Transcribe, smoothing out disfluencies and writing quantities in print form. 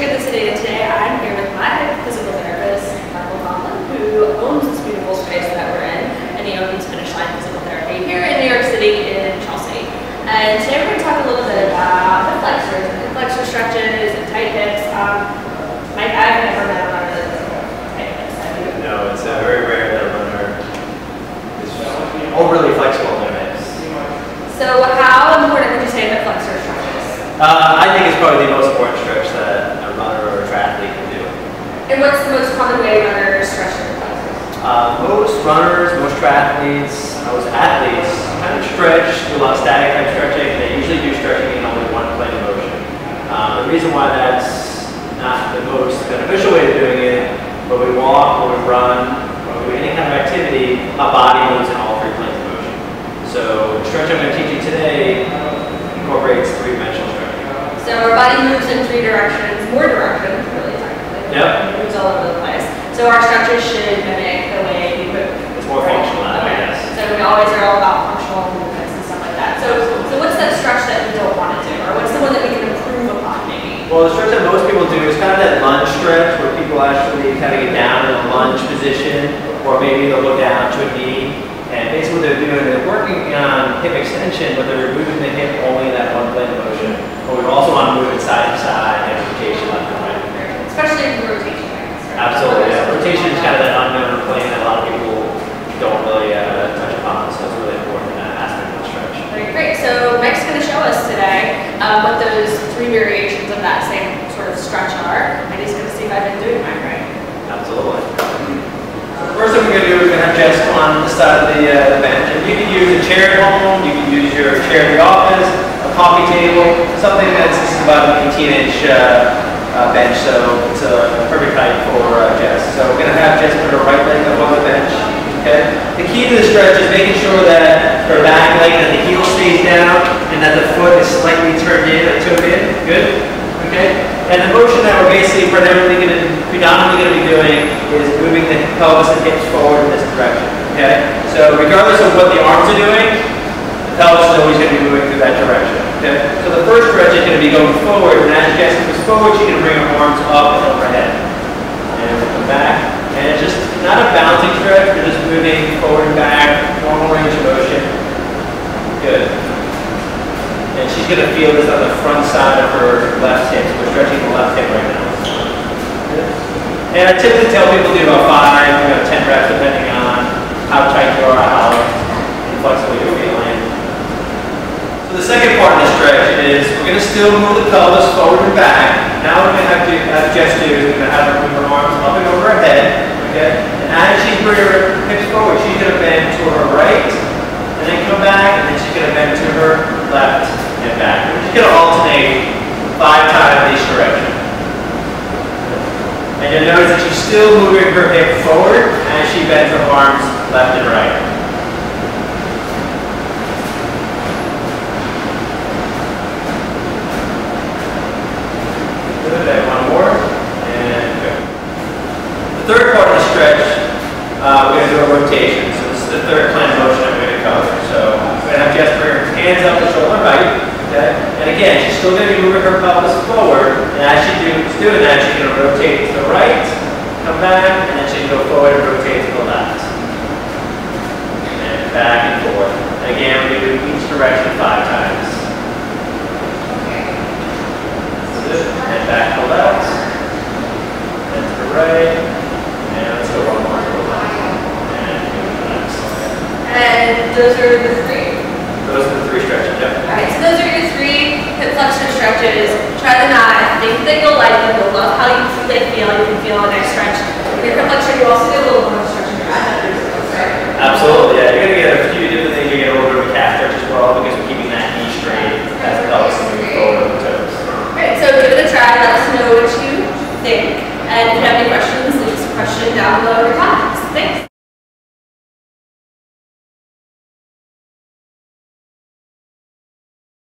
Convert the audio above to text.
good to see you today. I'm here with my physical therapist, Michael Conlon, who owns this beautiful space that we're in, and he owns Finish Line Physical Therapy here in New York City in Chelsea. And today we're going to talk a little bit about the flexors, and flexor stretches, and tight hips. Mike, I've never met a runner that doesn't have tight hips. No, it's very rare that a runner is overly flexible in their hips. So how important would you say that flexor stretches? I think it's probably the most important stretch that a runner or a triathlete can do. And what's the most common way runners stretch their flexors? Most runners, most triathletes, most athletes kind of stretch, do a lot of static type stretching, and they usually do stretching in only one plane of motion. The reason why that's not the most beneficial way of doing it, when we walk, when we run, when we do any kind of activity, our body moves in all three planes of motion. So the stretch I'm going to teach you today incorporates three-dimensional stretching. So our body moves in three directions, more directions, really technically. Yep. It moves all over the place. So our stretches should mimic the way we move. It's more functional that way, Okay. yes. So we always are all about functional movements and stuff like that. So what's that stretch that we don't want to do? Or what's the one that we can improve upon maybe? Well, the stretch that most people do is kind of that lunge stretch where people actually kind of get down in a lunge position, or maybe they'll go down to a knee. And basically what they're doing, they're working on hip extension, but they're moving the hip only in that one plane of motion. But we also want to move it side to side and rotation left and right. Especially in rotation. Absolutely, yeah. Rotation is kind of that unknown plane that a lot of people don't really touch upon, so it's really important aspect of the stretch. Very great. So Mike's going to show us today what those three variations of that same sort of stretch are, and he's going to see if I've been doing mine right. Absolutely. First thing we're going to do is we're going to have Jess on the side of the bench. And you can use a chair at home, you can use your chair in the office, a coffee table, something this is about an 18-inch bench, so it's a perfect height for Jess. So we're going to have Jess put her right leg up on the bench. Okay. The key to the stretch is making sure that her back leg, that the heel stays down, and that the foot is slightly turned in or toed in. Good? Okay? And the motion that we're basically predominantly going to be doing is moving the pelvis and hips forward in this direction. Okay? So regardless of what the arms are doing, the pelvis is always going to be moving through that direction. Okay? So the first stretch is going to be going forward, and as Jess moves forward, she's going to bring her arms up and overhead. And we'll come back. And it's just not a bouncing stretch, we're just moving forward and back, normal range of motion. Good. And she's going to feel this on the front side of her left hip. So we're stretching the left hip right now. Good. And I typically tell people to do about 5, 10 reps depending on how tight you are, how flexible you're feeling. So the second part of the stretch is we're going to still move the pelvis forward and back. Now what we're going to have Jess do is we're going to have her move her arms up and over her head. Okay? And as she's bringing her hips forward, she's going to bend to her right, and then come back, and then she's going to bend to her left and back. We're just going to alternate 5 times in each direction. And you'll notice that she's still moving her hip forward as she bends her arms left and right. Good. And one more. And good. The third part of the stretch, we're going to do a rotation. So this is the third plane of motion I'm going to cover. So we're going to have Jess bring her hands up to shoulder height. Okay? And again, she's still going to be moving her pelvis forward, and as she's doing that, she's going to rotate to the right, come back, and then she's going to go forward and rotate to the left. And back and forth. And again, we're going to do each direction 5 times. That's it. And back to the left, and to the right, and let's go one more to the left. And to the left. And those are the three? Those are the 3 stretches, yeah. Alright, so those are your 3 hip flexor stretches. Try them out. I think that you'll like them. You'll love how they feel. You can feel a nice stretch. With your hip flexor, you also get a little more stretch in your abs, right? Absolutely, yeah. You're going to get a few different things. You're going to get a little bit of a calf stretch as well because we're keeping that knee straight as the pelvis moves forward on the toes. Alright, so give it a try. Let us know what you think. And if you have any questions, leave us a question down below in your comments. Thanks.